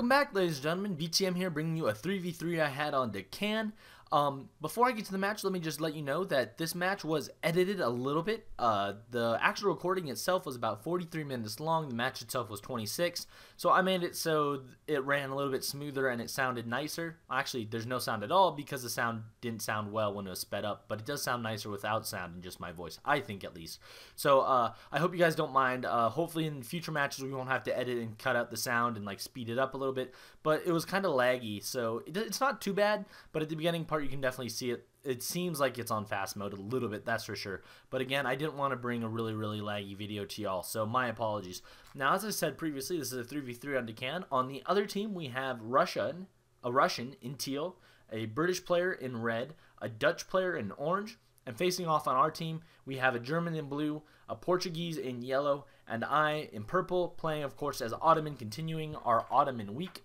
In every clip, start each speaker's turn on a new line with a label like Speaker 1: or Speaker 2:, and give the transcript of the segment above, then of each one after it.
Speaker 1: Welcome back, ladies and gentlemen. BTM here, bringing you a 3v3 I had on Deccan. Before I get to the match, let me just let you know that this match was edited a little bit. The actual recording itself was about 43 minutes long. The match itself was 26. So I made it so it ran a little bit smoother and it sounded nicer. Actually, there's no sound at all because the sound didn't sound well when it was sped up. But it does sound nicer without sound and just my voice, I think at least. So I hope you guys don't mind. Hopefully in future matches we won't have to edit and cut out the sound and like speed it up a little bit. But it was kind of laggy, so it's not too bad. But at the beginning part you can definitely see it. It seems like it's on fast mode a little bit, that's for sure. But again, I didn't want to bring a really laggy video to y'all, so my apologies. Now, as I said previously, this is a 3v3 on Deccan. On the other team, we have a Russian in teal, a British player in red, a Dutch player in orange, and facing off on our team, we have a German in blue, a Portuguese in yellow, and I in purple, playing, of course, as Ottoman, continuing our Ottoman week.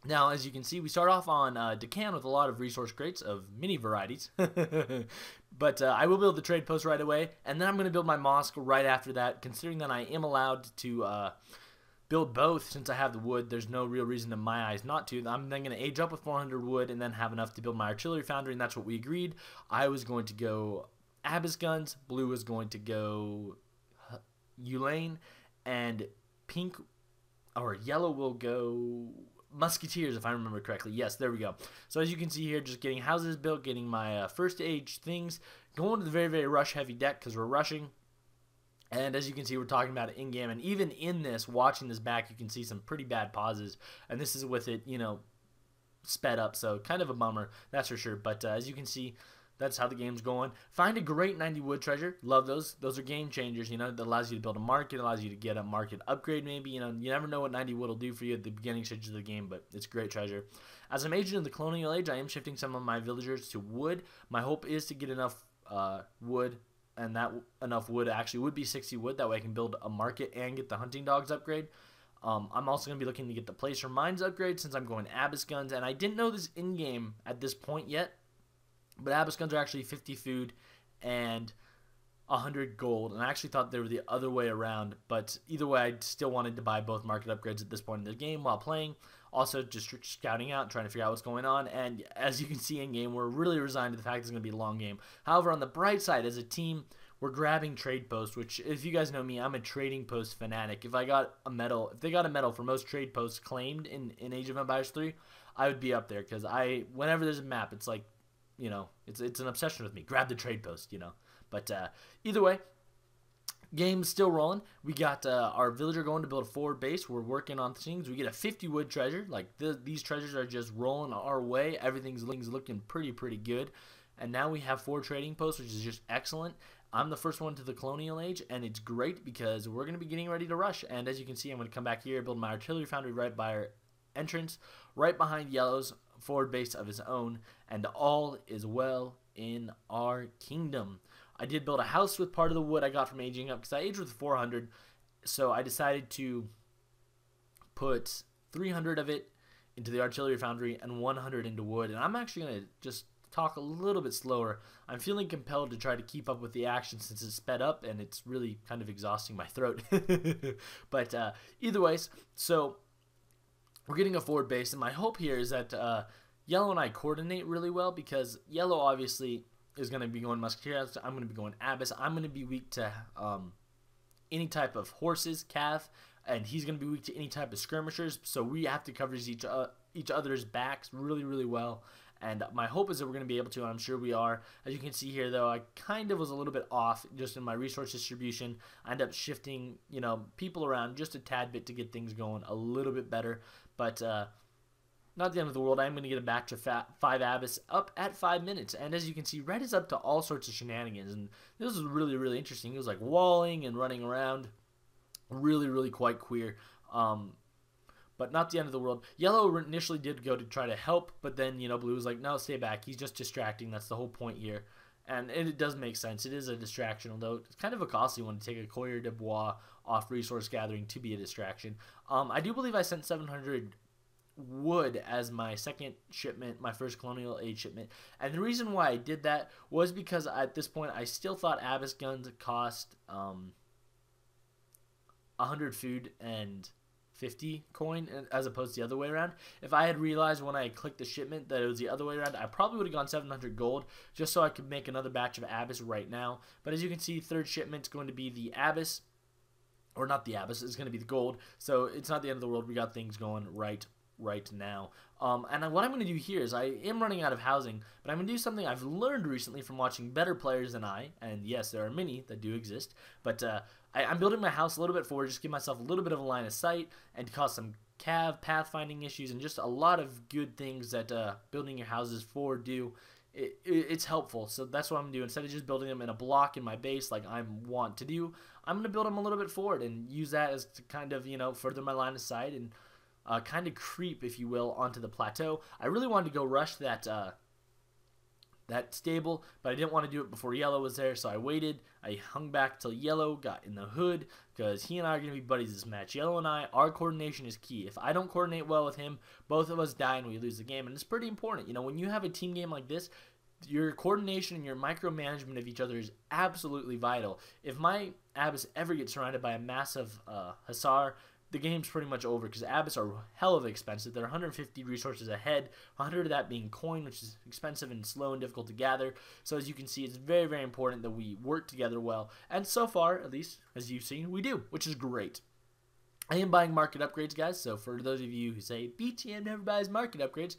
Speaker 1: Now, as you can see, we start off on Deccan with a lot of resource crates of many varieties. But I will build the trade post right away, and then I'm going to build my mosque right after that. Considering that I am allowed to build both since I have the wood, there's no real reason in my eyes not to. I'm then going to age up with 400 wood and then have enough to build my artillery foundry, and that's what we agreed. I was going to go Abyss guns, blue was going to go Ulane, and pink or yellow will go Musketeers, if I remember correctly. Yes, there we go. So as you can see here, just getting houses built, getting my first age things, going to the very rush heavy deck because we're rushing. And as you can see, we're talking about it in game, and even in this, watching this back, you can see some pretty bad pauses, and this is with it, you know, sped up, so kind of a bummer, that's for sure. But as you can see, that's how the game's going. Find a great 90 wood treasure. Love those. Those are game changers, you know. That allows you to build a market, allows you to get a market upgrade maybe. You know, you never know what 90 wood will do for you at the beginning stages of the game, but it's great treasure. As I'm aging in the Colonial Age, I am shifting some of my villagers to wood. My hope is to get enough wood, and that enough wood actually would be 60 wood. That way I can build a market and get the hunting dogs upgrade. I'm also going to be looking to get the placer mines upgrade since I'm going Abyss guns, and I didn't know this in-game at this point yet. But Abyss guns are actually 50 food and 100 gold. And I actually thought they were the other way around. But either way, I still wanted to buy both market upgrades at this point in the game while playing. Also, just scouting out, trying to figure out what's going on. And as you can see in game, we're really resigned to the fact it's going to be a long game. However, on the bright side, as a team, we're grabbing trade posts, which, if you guys know me, I'm a trading post fanatic. If I got a medal, if they got a medal for most trade posts claimed in Age of Empires 3, I would be up there. Because whenever there's a map, it's like, you know, it's an obsession with me. Grab the trade post, you know. But either way, game's still rolling. We got our villager going to build a forward base. We're working on things. We get a 50 wood treasure. Like these treasures are just rolling our way. Everything's looking pretty good. And now we have 4 trading posts, which is just excellent. I'm the first one to the Colonial Age, and it's great because we're going to be getting ready to rush. And as you can see, I'm going to come back here, build my artillery foundry right by our entrance, right behind Yellow's forward base of his own, and all is well in our kingdom. I did build a house with part of the wood I got from aging up because I aged with 400, so I decided to put 300 of it into the artillery foundry and 100 into wood. And I'm actually going to just talk a little bit slower. I'm feeling compelled to try to keep up with the action since it's sped up and it's really kind of exhausting my throat. But either ways, so we're getting a forward base, and my hope here is that Yellow and I coordinate really well because Yellow obviously is going to be going Musketeers. I'm going to be going Abyss. I'm going to be weak to any type of horses, cav, and he's going to be weak to any type of skirmishers. So we have to cover each other's backs really well. And my hope is that we're going to be able to, and I'm sure we are. As you can see here, though, I kind of was a little bit off just in my resource distribution. I ended up shifting, you know, people around just a tad bit to get things going a little bit better. But not the end of the world. I'm going to get a batch of 5 Abyss up at 5 minutes. And as you can see, red is up to all sorts of shenanigans. And this was really interesting. It was like walling and running around. Really quite queer. But not the end of the world. Yellow initially did go to try to help, but then, you know, blue was like, no, stay back. He's just distracting. That's the whole point here. And it does make sense. It is a distraction, although it's kind of a costly one to take a Courier de Bois off resource gathering to be a distraction. I do believe I sent 700 wood as my second shipment, my first Colonial Age shipment. And the reason why I did that was because at this point I still thought Abyss guns cost 100 food and 50 coin as opposed to the other way around. If I had realized when I clicked the shipment that it was the other way around, I probably would have gone 700 gold just so I could make another batch of Abyss right now. But as you can see, third shipment's going to be the Abyss, or not the Abyss, it's going to be the gold. So it's not the end of the world. We got things going right now. And what I'm going to do here is I am running out of housing, but I'm going to do something I've learned recently from watching better players than I, and yes, there are many that do exist, but I'm building my house a little bit forward, just give myself a little bit of a line of sight, and cause some cav pathfinding issues, and just a lot of good things that building your houses forward do. It's helpful, so that's what I'm going to do. Instead of just building them in a block in my base like I want to do, I'm going to build them a little bit forward and use that as to kind of, you know, further my line of sight and kind of creep, if you will, onto the plateau. I really wanted to go rush that that stable, but I didn't want to do it before yellow was there, so I waited. I hung back till yellow got in the hood, because he and I are going to be buddies this match. Yellow and I, our coordination is key. If I don't coordinate well with him, both of us die and we lose the game, and it's pretty important. You know, when you have a team game like this, your coordination and your micromanagement of each other is absolutely vital. If my Abyss ever gets surrounded by a massive Hussar, the game's pretty much over, because Abyss are hell of expensive. They're 150 resources ahead, 100 of that being coin, which is expensive and slow and difficult to gather. So as you can see, it's very, very important that we work together well. And so far, at least, as you've seen, we do, which is great. I am buying market upgrades, guys, so for those of you who say, BTM never buys market upgrades,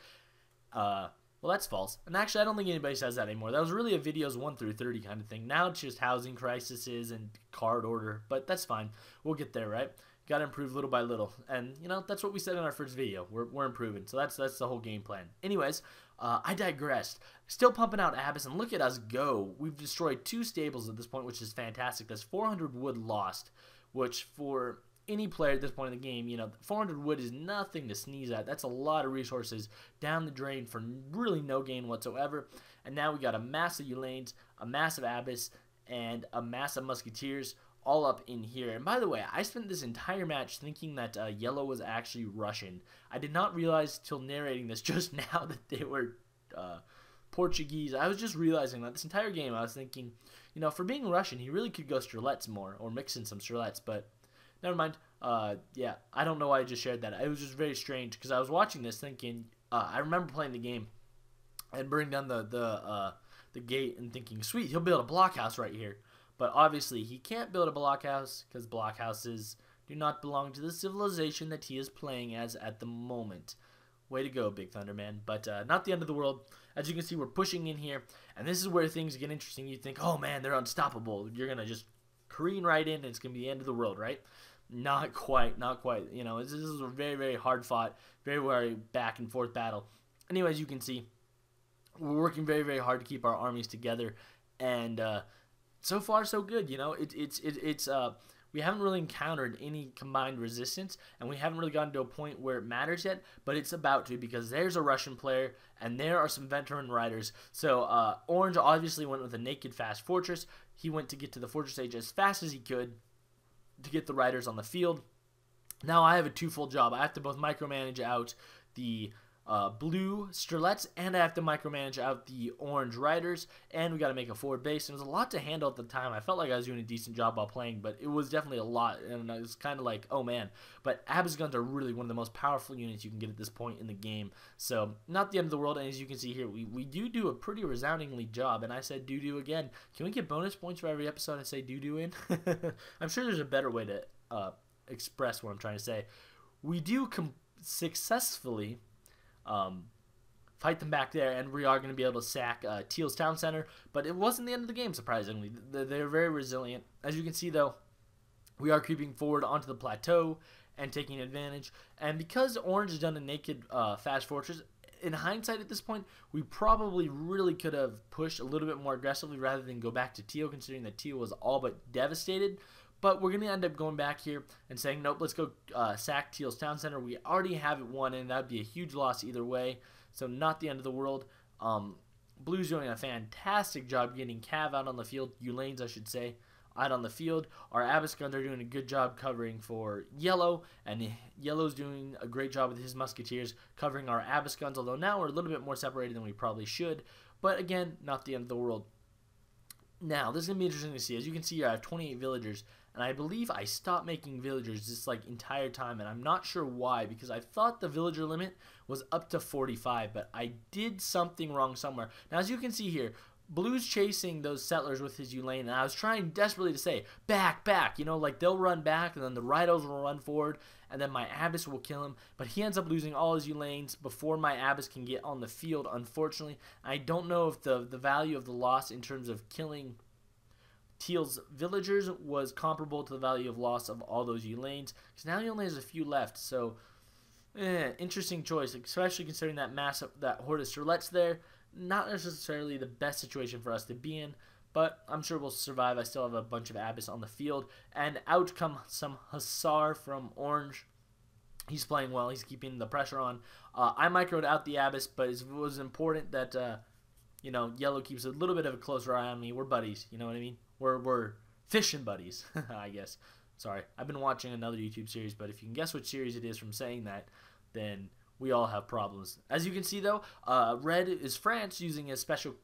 Speaker 1: well, that's false. And actually, I don't think anybody says that anymore. That was really a videos 1 through 30 kind of thing. Now it's just housing crises and card order, but that's fine. We'll get there, right? Got to improve little by little, and you know that's what we said in our first video. We're improving, so that's the whole game plan. Anyways, I digressed. Still pumping out Abyss, and look at us go. We've destroyed 2 stables at this point, which is fantastic. That's 400 wood lost, which for any player at this point in the game, you know, 400 wood is nothing to sneeze at. That's a lot of resources down the drain for really no gain whatsoever. And now we got a massive Ulanes, a massive Abyss, and a massive Musketeers, all up in here. And by the way, I spent this entire match thinking that yellow was actually Russian. I did not realize till narrating this just now that they were Portuguese. I was just realizing that this entire game I was thinking, you know, for being Russian, he really could go Strelets more, or mix in some Strelets, but never mind. Yeah, I don't know why I just shared that. It was just very strange, because I was watching this thinking, I remember playing the game and burning down the gate and thinking, sweet, he'll build a blockhouse right here. But obviously, he can't build a blockhouse, because blockhouses do not belong to the civilization that he is playing as at the moment. Way to go, Big Thunder Man. But not the end of the world. As you can see, we're pushing in here, and this is where things get interesting. You think, oh man, they're unstoppable. You're going to just careen right in, and it's going to be the end of the world, right? Not quite, not quite. You know, this is a very, very hard fought, very, very back and forth battle. Anyways, you can see, we're working very, very hard to keep our armies together, and so far, so good. You know, we haven't really encountered any combined resistance, and we haven't really gotten to a point where it matters yet, but it's about to, because there's a Russian player, and there are some veteran riders. So, Orange obviously went with a naked fast fortress. He went to get to the fortress age as fast as he could to get the riders on the field. Now I have a twofold job. I have to both micromanage out the blue Strelets, and I have to micromanage out the orange riders, and we got to make a forward base. And it was a lot to handle at the time. I felt like I was doing a decent job while playing, but it was definitely a lot, and it was kind of like, oh man. But Abyss guns are really one of the most powerful units you can get at this point in the game, so not the end of the world. And as you can see here, we do a pretty resoundingly job, and I said do again. Can we get bonus points for every episode I say do in? I'm sure there's a better way to express what I'm trying to say. We do successfully fight them back there, and we are going to be able to sack Teal's town center, but it wasn't the end of the game, surprisingly. They're very resilient. As you can see, though, we are creeping forward onto the plateau and taking advantage, and because Orange has done a naked fast fortress, in hindsight at this point, we probably really could have pushed a little bit more aggressively rather than go back to Teal, considering that Teal was all but devastated. But we're going to end up going back here and saying, nope, let's go sack Teal's town center. We already have it won, and that would be a huge loss either way. So not the end of the world. Blue's doing a fantastic job getting Cav out on the field. Ulanes, I should say, out on the field. Our Abyss guns are doing a good job covering for Yellow, and Yellow's doing a great job with his Musketeers covering our Abyss guns, although now we're a little bit more separated than we probably should. But again, not the end of the world. Now, this is going to be interesting to see. As you can see here, I have 28 villagers, and I believe I stopped making villagers this like entire time, and I'm not sure why, because I thought the villager limit was up to 45, but I did something wrong somewhere. Now, as you can see here, Blue's chasing those settlers with his Ulaine, and I was trying desperately to say, back, back, you know, like they'll run back, and then the Rhinos will run forward, and then my Abyss will kill him, but he ends up losing all his Ulaines before my Abyss can get on the field, unfortunately. I don't know if the value of the loss in terms of killing Teal's villagers was comparable to the value of loss of all those Ulaines, because now he only has a few left, so interesting choice, especially considering that horde of Strelets there. Not necessarily the best situation for us to be in, but I'm sure we'll survive. I still have a bunch of Abyss on the field, and out come some Hussar from Orange. He's playing well. He's keeping the pressure on. I microed out the Abyss, but it was important that you know, Yellow keeps a little bit of a closer eye on me. We're buddies, you know what I mean? We're fishing buddies, I guess. Sorry, I've been watching another YouTube series, but if you can guess which series it is from saying that, then we all have problems. As you can see, though, red is France using a special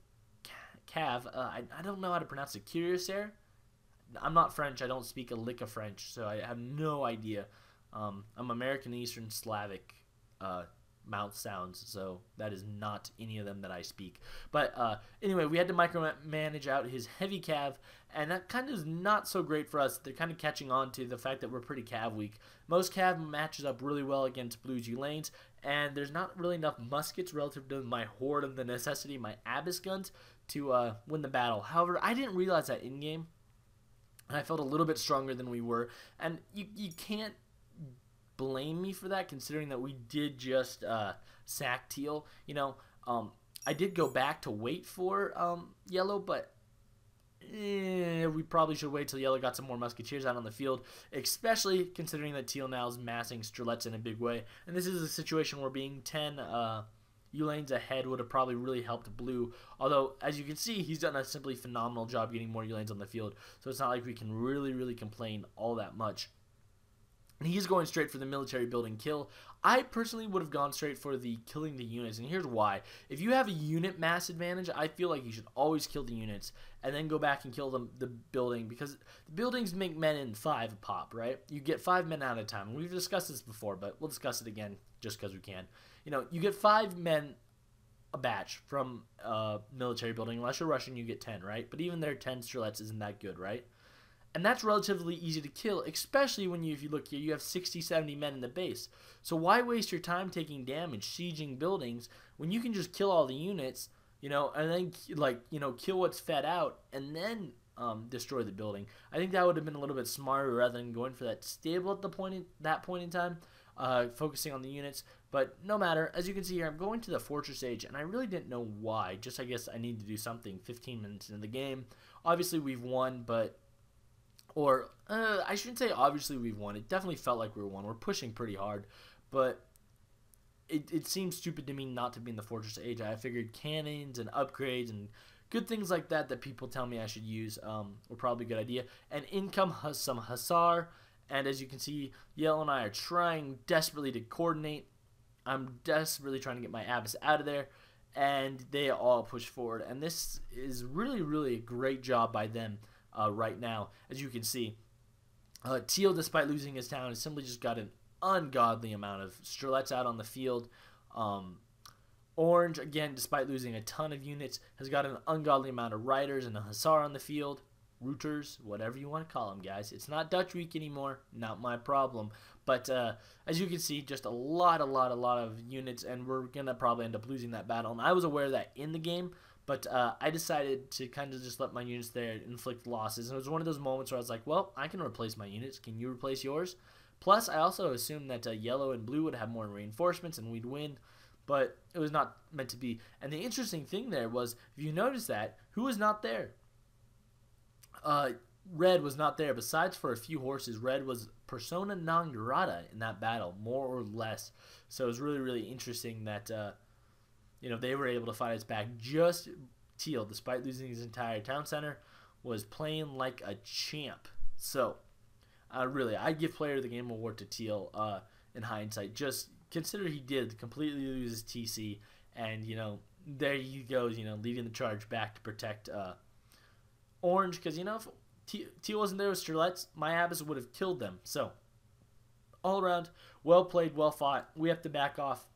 Speaker 1: cav. I don't know how to pronounce it. Cuirassier? I'm not French. I don't speak a lick of French, so I have no idea. I'm American Eastern Slavic mouth sounds, so that is not any of them that I speak. But anyway, we had to micromanage out his heavy cav, and that kind of is not so great for us. They're kind of catching on to the fact that we're pretty cav weak. Most cav matches up really well against Blue's Ulaines, and there's not really enough muskets relative to my horde and the necessity of my Abyss guns to win the battle. However, I didn't realize that in-game, and I felt a little bit stronger than we were, and you can't blame me for that, considering that we did just sack Teal. You know, I did go back to wait for Yellow, but we probably should wait till Yellow got some more musketeers out on the field, especially considering that Teal now is massing Strelets in a big way. And this is a situation where being 10 Ulaines ahead would have probably really helped Blue. Although, as you can see, he's done a simply phenomenal job getting more Ulaines on the field, so it's not like we can really complain all that much. And he's going straight for the military building kill. I personally would have gone straight for the killing the units, and here's why. If you have a unit mass advantage, I feel like you should always kill the units and then go back and kill the building, because the buildings make men in 5 pop, right? You get 5 men at a time. We've discussed this before, but we'll discuss it again just because we can. You know, you get 5 men a batch from military building. Unless you're Russian, you get 10, right? But even their 10 Strelets isn't that good, right? And that's relatively easy to kill, especially when if you look here, you have 60, 70 men in the base. So why waste your time taking damage, sieging buildings, when you can just kill all the units, you know, and then, like, you know, kill what's fed out, and then destroy the building. I think that would have been a little bit smarter rather than going for that stable at that point in time, focusing on the units. But no matter, as you can see here, I'm going to the Fortress Age, and I really didn't know why. Just, I guess, I need to do something 15 minutes into the game. Obviously, we've won, but... Or, I shouldn't say obviously we've won. It definitely felt like we won. We're pushing pretty hard. But it seems stupid to me not to be in the Fortress Age. I figured cannons and upgrades and good things like that people tell me I should use were probably a good idea. And in come some Hussar. And as you can see, Yellow and I are trying desperately to coordinate. I'm desperately trying to get my Abyss out of there. And they all push forward. And this is really a great job by them. Right now, as you can see, Teal, despite losing his town, has simply just got an ungodly amount of Strelets out on the field. Orange, again, despite losing a ton of units, has got an ungodly amount of Riders and a Hussar on the field. Routers, whatever you want to call them, guys. It's not Dutch week anymore. Not my problem. But as you can see, just a lot of units, and we're going to probably end up losing that battle. And I was aware of that in the game, but I decided to kind of just let my units there inflict losses. And it was one of those moments where I was like, well, I can replace my units. Can you replace yours? Plus, I also assumed that Yellow and Blue would have more reinforcements and we'd win. But it was not meant to be. And the interesting thing there was, if you notice that, who was not there? Red was not there. Besides for a few horses, Red was persona non grata in that battle, more or less. So it was really interesting that... you know, they were able to fight us back. Just Teal, despite losing his entire town center, was playing like a champ. So, really, I'd give Player of the Game award to Teal in hindsight. Just consider he did completely lose his TC, and, you know, there he goes, you know, leading the charge back to protect Orange. Because, you know, if Teal wasn't there with Strelets, my Abyss would have killed them. So, all around, well played, well fought. We have to back off.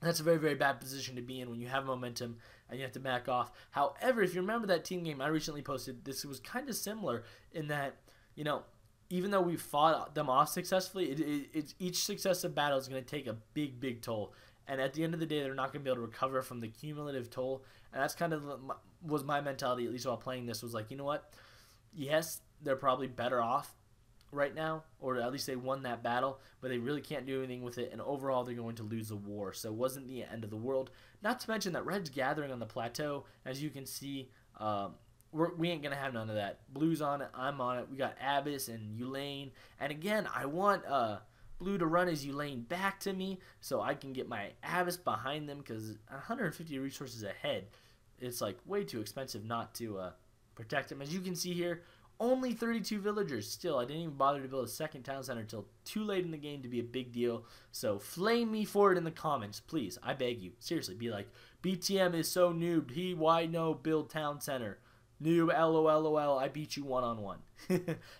Speaker 1: That's a very, very bad position to be in when you have momentum and you have to back off. However, if you remember that team game I recently posted, this was kind of similar in that, you know, even though we fought them off successfully, each successive battle is going to take a big, big toll. And at the end of the day, they're not going to be able to recover from the cumulative toll. And that's kind of was my mentality, at least while playing this, was like, you know what? Yes, they're probably better off right now, or at least they won that battle, but they really can't do anything with it, and overall they're going to lose the war. So it wasn't the end of the world. Not to mention that Red's gathering on the plateau. As you can see, we ain't gonna have none of that. Blue's on it, I'm on it. We got Abyss and Ulaine, and again, I want Blue to run his Ulaine back to me so I can get my Abyss behind them, because 150 resources ahead, it's like way too expensive not to protect him. As you can see here, only 32 villagers. Still, I didn't even bother to build a second town center until too late in the game to be a big deal. So flame me for it in the comments, please. I beg you. Seriously, be like, BTM is so noobed. Why no build town center? Noob, LOL, I beat you one-on-one.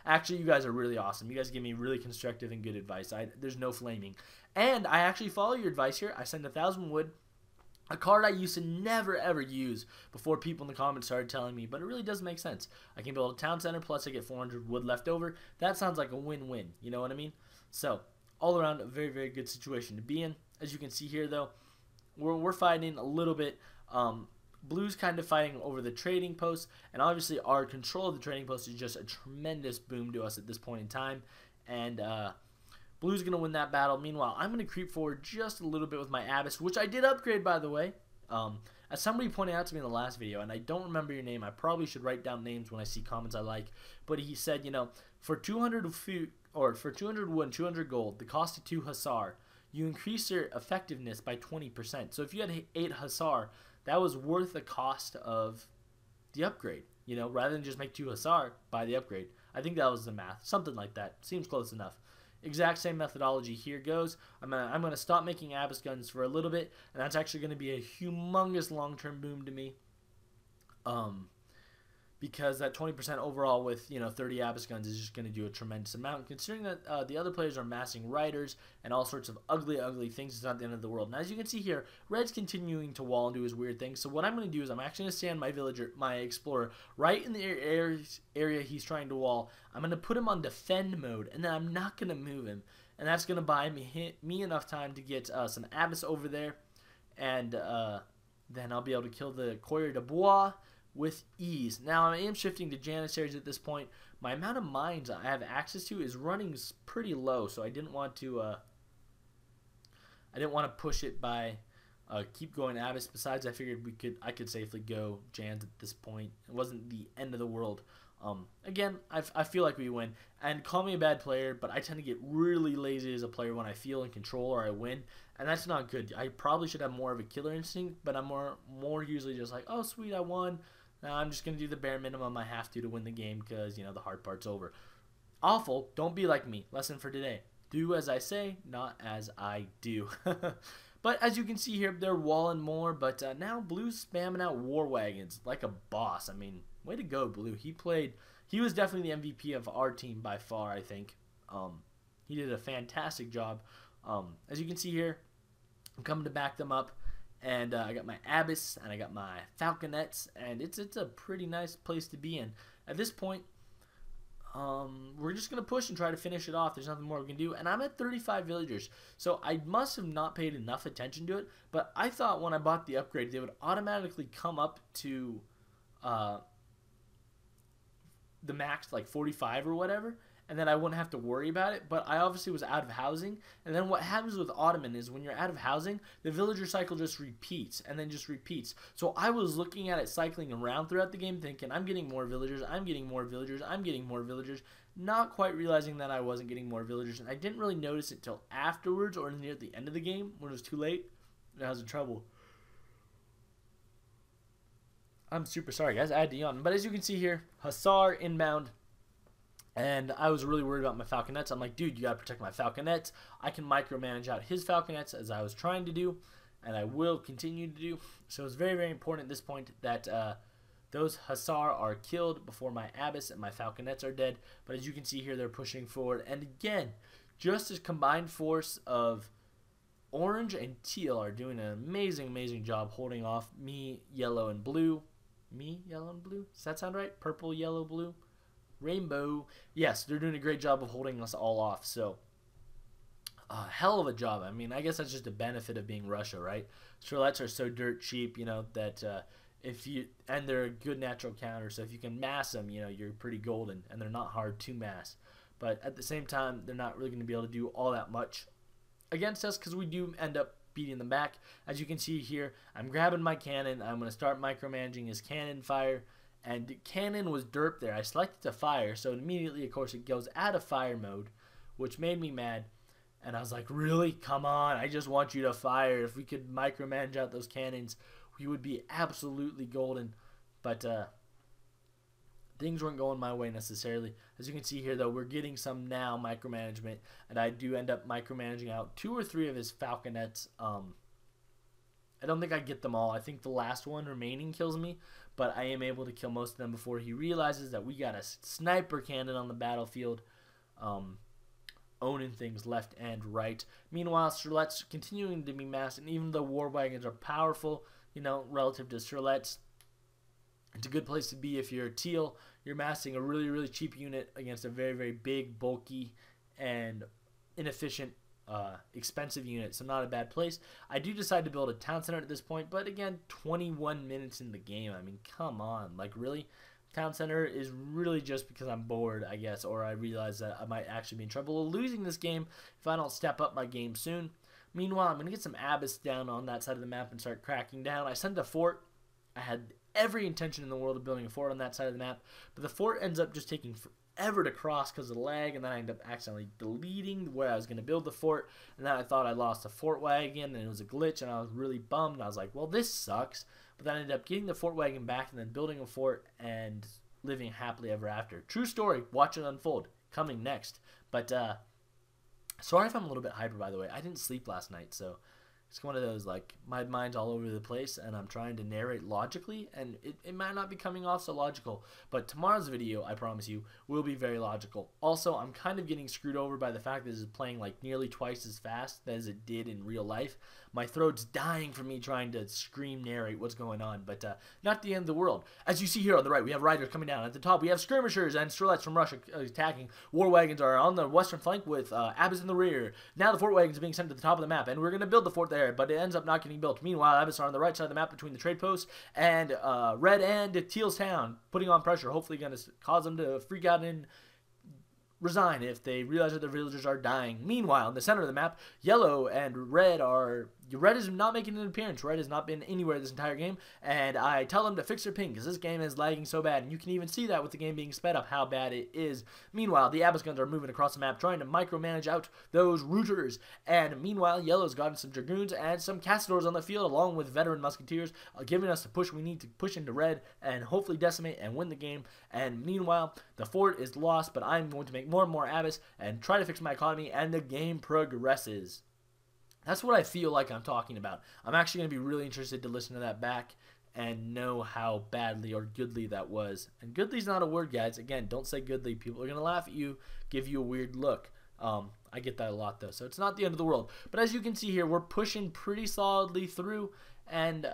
Speaker 1: Actually, you guys are really awesome. You guys give me really constructive and good advice. There's no flaming. And I actually follow your advice here. I send 1,000 wood. A card I used to never ever use before people in the comments started telling me, but it really does make sense. I can build a town center, plus I get 400 wood left over. That sounds like a win-win, you know what I mean? So, all around, a very, very good situation to be in. As you can see here, though, we're fighting a little bit. Blue's kind of fighting over the trading post, and obviously our control of the trading post is just a tremendous boom to us at this point in time. And Blue's going to win that battle. Meanwhile, I'm going to creep forward just a little bit with my Abyss, which I did upgrade, by the way. As somebody pointed out to me in the last video, and I don't remember your name. I probably should write down names when I see comments I like. But he said, you know, for 200 food, or for 200 wood and 200 gold, the cost of 2 Hussar, you increase your effectiveness by 20%. So if you had 8 Hussar, that was worth the cost of the upgrade. You know, rather than just make 2 Hussar, buy the upgrade. I think that was the math. Something like that. Seems close enough. Exact same methodology here goes. I'm gonna stop making Abyss guns for a little bit, and that's actually gonna be a humongous long-term boom to me. Because that 20% overall with, you know, 30 Abyss guns is just going to do a tremendous amount. Considering that the other players are massing riders and all sorts of ugly, ugly things, it's not the end of the world. And as you can see here, Red's continuing to wall and do his weird things. So what I'm going to do is I'm actually going to stand my explorer, right in the area he's trying to wall. I'm going to put him on defend mode, and then I'm not going to move him. And that's going to buy me enough time to get some Abyss over there, and then I'll be able to kill the Courier de Bois with ease. Now, I am shifting to Janissaries at this point. My amount of mines I have access to is running pretty low, so I didn't want to push it by keep going Abyss. Besides, I figured I could safely go Jans at this point. It wasn't the end of the world. Again, I feel like we win. And call me a bad player, but I tend to get really lazy as a player when I feel in control or I win, and that's not good. I probably should have more of a killer instinct, but I'm more usually just like, oh sweet, I won. Now I'm just going to do the bare minimum I have to win the game, because, you know, the hard part's over. Awful. Don't be like me. Lesson for today. Do as I say, not as I do. But as you can see here, they're walling more, but now Blue's spamming out war wagons like a boss. I mean, way to go, Blue. He was definitely the MVP of our team by far, I think. He did a fantastic job. As you can see here, I'm coming to back them up. And I got my Abyss, and I got my Falconets, and it's a pretty nice place to be in. At this point, we're just going to push and try to finish it off. There's nothing more we can do. And I'm at 35 villagers, so I must have not paid enough attention to it. But I thought when I bought the upgrade, they would automatically come up to the max, like 45 or whatever, and then I wouldn't have to worry about it. But I obviously was out of housing, and then what happens with Ottoman is when you're out of housing, the villager cycle just repeats and then just repeats. So I was looking at it cycling around throughout the game thinking, I'm getting more villagers, I'm getting more villagers, I'm getting more villagers, not quite realizing that I wasn't getting more villagers. And I didn't really notice it till afterwards or near the end of the game when it was too late, and I was in trouble. I'm super sorry, guys. I had to yawn. But as you can see here, Hussar inbound. And I was really worried about my Falconets. I'm like, dude, you got to protect my Falconets. I can micromanage out his Falconets as I was trying to do, and I will continue to do. So it's very, very important at this point that the Those Hussar are killed before my Abbess and my Falconets are dead. But as you can see here, they're pushing forward. And again, just as combined force of orange and teal are doing an amazing job holding off me, yellow, and blue. Me, yellow, and blue? Does that sound right? Purple, yellow, blue? Rainbow. Yes, they're doing a great job of holding us all off. So, hell of a job. I mean, I guess that's just a benefit of being Russia, right? Strelets are so dirt cheap, you know, that and they're a good natural counter. So if you can mass them, you know, you're pretty golden, and they're not hard to mass. But at the same time, they're not really going to be able to do all that much against us because we do end up beating them back. As you can see here, I'm grabbing my cannon. I'm going to start micromanaging his cannon fire. And cannon was derp there. I selected to fire, so immediately, of course, it goes out of fire mode, which made me mad. And I was like, really? Come on. I just want you to fire. If we could micromanage out those cannons, we would be absolutely golden. But things weren't going my way necessarily. As you can see here, though, we're getting some now micromanagement. And I do end up micromanaging out 2 or 3 of his falconets. I don't think I get them all. I think the last one remaining kills me. But I am able to kill most of them before he realizes that we got a sniper cannon on the battlefield. Owning things left and right. Meanwhile, Strelets continuing to be massed, and even though war wagons are powerful, you know, relative to Strelets, it's a good place to be if you're a teal. You're massing a really cheap unit against a very big, bulky, and inefficient, expensive unit. So not a bad place. I do decide to build a town center at this point, but again, 21 minutes in the game. I mean, come on, like really? Town center is really just because I'm bored, I guess, or I realize that I might actually be in trouble losing this game if I don't step up my game soon. Meanwhile, I'm going to get some Abbess down on that side of the map and start cracking down. I sent a fort. I had every intention in the world of building a fort on that side of the map, but the fort ends up just taking forever to cross because of the lag, and then I end up accidentally deleting where I was going to build the fort, and then I thought I lost a fort wagon, and it was a glitch, and I was really bummed. I was like, well, this sucks. But then I ended up getting the fort wagon back and then building a fort and living happily ever after. True story. Watch it unfold. Coming next. But sorry if I'm a little bit hyper, by the way. I didn't sleep last night, so it's one of those, like, my mind's all over the place, and I'm trying to narrate logically, and it might not be coming off so logical, but tomorrow's video, I promise you, will be very logical. Also, I'm kind of getting screwed over by the fact that this is playing, like, nearly twice as fast as it did in real life. My throat's dying from me trying to scream narrate what's going on, but not the end of the world. As you see here on the right, we have riders coming down. At the top, we have skirmishers and Strelets from Russia attacking. War wagons are on the western flank with Abbess in the rear. Now the fort wagons are being sent to the top of the map, and we're going to build the fort there, but it ends up not getting built. Meanwhile, Abbess are on the right side of the map between the trade posts and Red and Teal's town, putting on pressure, hopefully going to cause them to freak out and resign if they realize that their villagers are dying. Meanwhile, in the center of the map, yellow and red are... Red is not making an appearance. Red has not been anywhere this entire game, and I tell them to fix their ping because this game is lagging so bad, and you can even see that with the game being sped up, how bad it is. Meanwhile, the Abbess guns are moving across the map, trying to micromanage out those rooters, and meanwhile, yellow's gotten some dragoons and some castors on the field, along with veteran musketeers, giving us the push we need to push into red and hopefully decimate and win the game. And meanwhile, the fort is lost, but I'm going to make more and more Abbess and try to fix my economy, and the game progresses. That's what I feel like I'm talking about. I'm actually going to be really interested to listen to that back and know how badly or goodly that was. And goodly's not a word, guys. Again, don't say goodly. People are going to laugh at you, give you a weird look. I get that a lot, though, so it's not the end of the world. But as you can see here, we're pushing pretty solidly through. And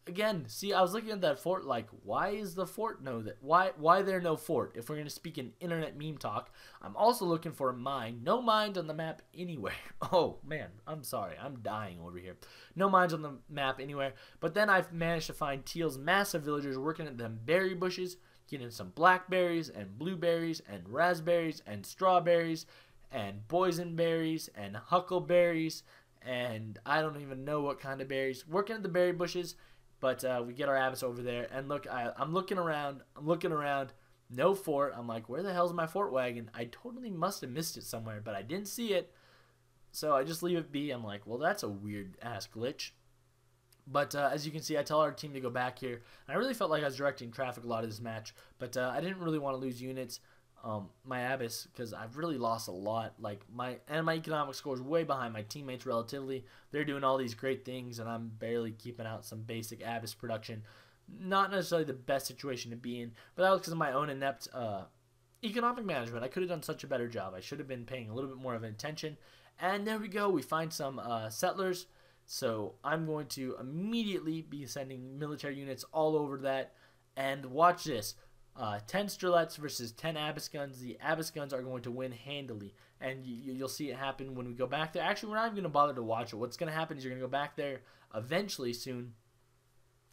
Speaker 1: again, see, I was looking at that fort like, why is the fort why there no fort? If we're going to speak in internet meme talk, I'm also looking for a mine. No mines on the map anywhere. Oh, man, I'm sorry. I'm dying over here. No mines on the map anywhere. But then I've managed to find Teal's massive villagers working at them berry bushes, getting some blackberries and blueberries and raspberries and strawberries and boysenberries and huckleberries and I don't even know what kind of berries. Working at the berry bushes. But we get our Abbess over there, and look, I'm looking around, no fort. I'm like, where the hell's my fort wagon? I totally must have missed it somewhere, but I didn't see it, so I just leave it be. I'm like, well, that's a weird-ass glitch. But as you can see, I tell our team to go back here, and I really felt like I was directing traffic a lot of this match, but I didn't really want to lose units. My Abbess, because I've really lost a lot. Like my economic score is way behind my teammates relatively. They're doing all these great things, and I'm barely keeping out some basic Abbess production. not necessarily the best situation to be in, but that was because of my own inept economic management. I could have done such a better job. I should have been paying a little bit more of attention. And there we go. We find some settlers. So I'm going to immediately be sending military units all over that. And watch this. 10 Sterlets versus 10 Abyss guns. The Abyss guns are going to win handily. And you'll see it happen when we go back there. Actually, we're not even going to bother to watch it. What's going to happen is you're going to go back there eventually soon.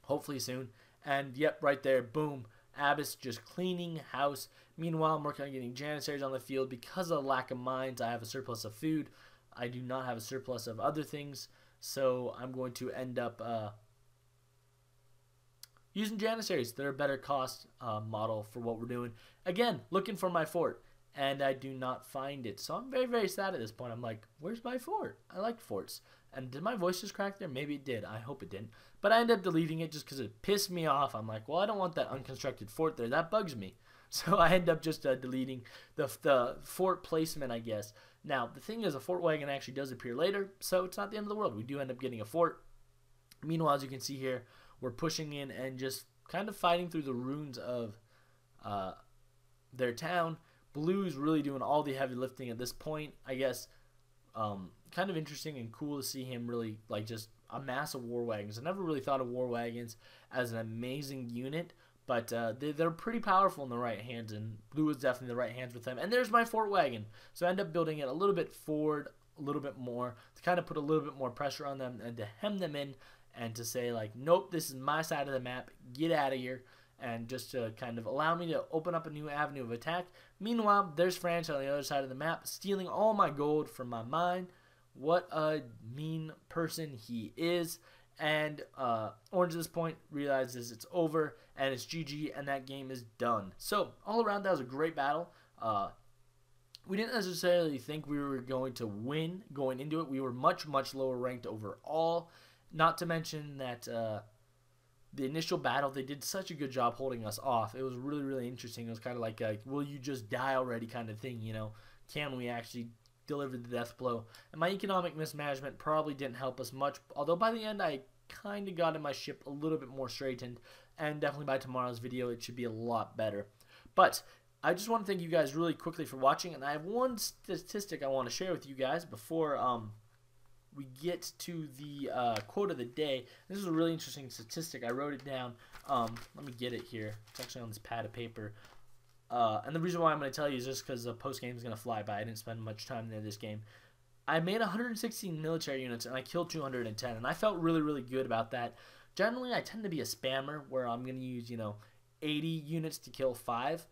Speaker 1: Hopefully soon. And yep, right there, boom. Abyss just cleaning house. Meanwhile, I'm working on getting Janissaries on the field. Because of the lack of mines, I have a surplus of food. I do not have a surplus of other things. So I'm going to end up using Janissaries. They're a better cost model for what we're doing. Again, looking for my fort. And I do not find it. So I'm very, very sad at this point. I'm like, where's my fort? I like forts. And did my voice just crack there? Maybe it did. I hope it didn't. But I ended up deleting it just because it pissed me off. I'm like, well, I don't want that unconstructed fort there. That bugs me. So I ended up just deleting the fort placement, I guess. Now, the thing is, a fort wagon actually does appear later, so it's not the end of the world. We do end up getting a fort. Meanwhile, as you can see here, we're pushing in and just kind of fighting through the ruins of their town. Blue's really doing all the heavy lifting at this point, I guess. Kind of interesting and cool to see him really like just amass of war wagons. I never really thought of war wagons as an amazing unit, but they're pretty powerful in the right hands, and Blue is definitely the right hands with them. And there's my fort wagon. So I end up building it a little bit forward, a little bit more, to kind of put a little bit more pressure on them and to hem them in and to say like, nope, this is my side of the map, get out of here. And just to kind of allow me to open up a new avenue of attack. Meanwhile, there's France on the other side of the map, stealing all my gold from my mine. What a mean person he is. And Orange at this point realizes it's over, and it's GG, and that game is done. So, all around, that was a great battle. We didn't necessarily think we were going to win going into it. We were much, much lower ranked overall. Not to mention that the initial battle, they did such a good job holding us off. It was really, really interesting. It was kind of like a, will you just die already kind of thing, you know? Can we actually deliver the death blow? And my economic mismanagement probably didn't help us much, although by the end I kind of got in my ship a little bit more straightened, and definitely by tomorrow's video it should be a lot better. But I just want to thank you guys really quickly for watching, and I have one statistic I want to share with you guys before we get to the quote of the day. This is a really interesting statistic. I wrote it down. Let me get it here. It's actually on this pad of paper. And the reason why I'm going to tell you is just because the post game is going to fly by. I didn't spend much time in this game. I made 116 military units and I killed 210, and I felt really, really good about that. Generally, I tend to be a spammer where I'm going to use, 80 units to kill 5.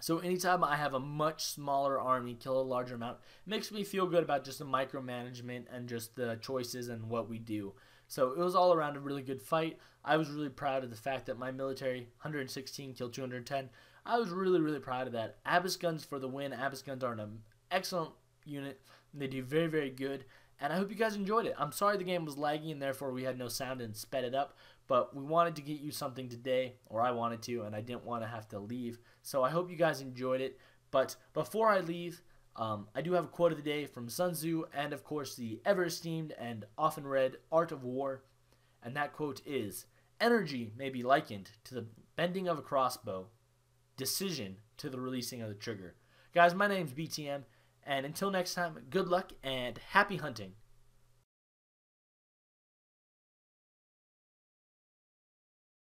Speaker 1: So anytime I have a much smaller army kill a larger amount, it makes me feel good about just the micromanagement and just the choices and what we do. So it was all around a really good fight. I was really proud of the fact that my military, 116, killed 210. I was really, really proud of that. Abyss guns for the win. Abyss guns are an excellent unit. They do very, very good. And I hope you guys enjoyed it. I'm sorry the game was laggy and therefore we had no sound and sped it up. But we wanted to get you something today, or I wanted to, and I didn't want to have to leave. So I hope you guys enjoyed it. But before I leave, I do have a quote of the day from Sun Tzu and, of course, the ever-esteemed and often read Art of War. And that quote is, "Energy may be likened to the bending of a crossbow, decision to the releasing of the trigger." Guys, my name's BTM, and until next time, good luck and happy hunting.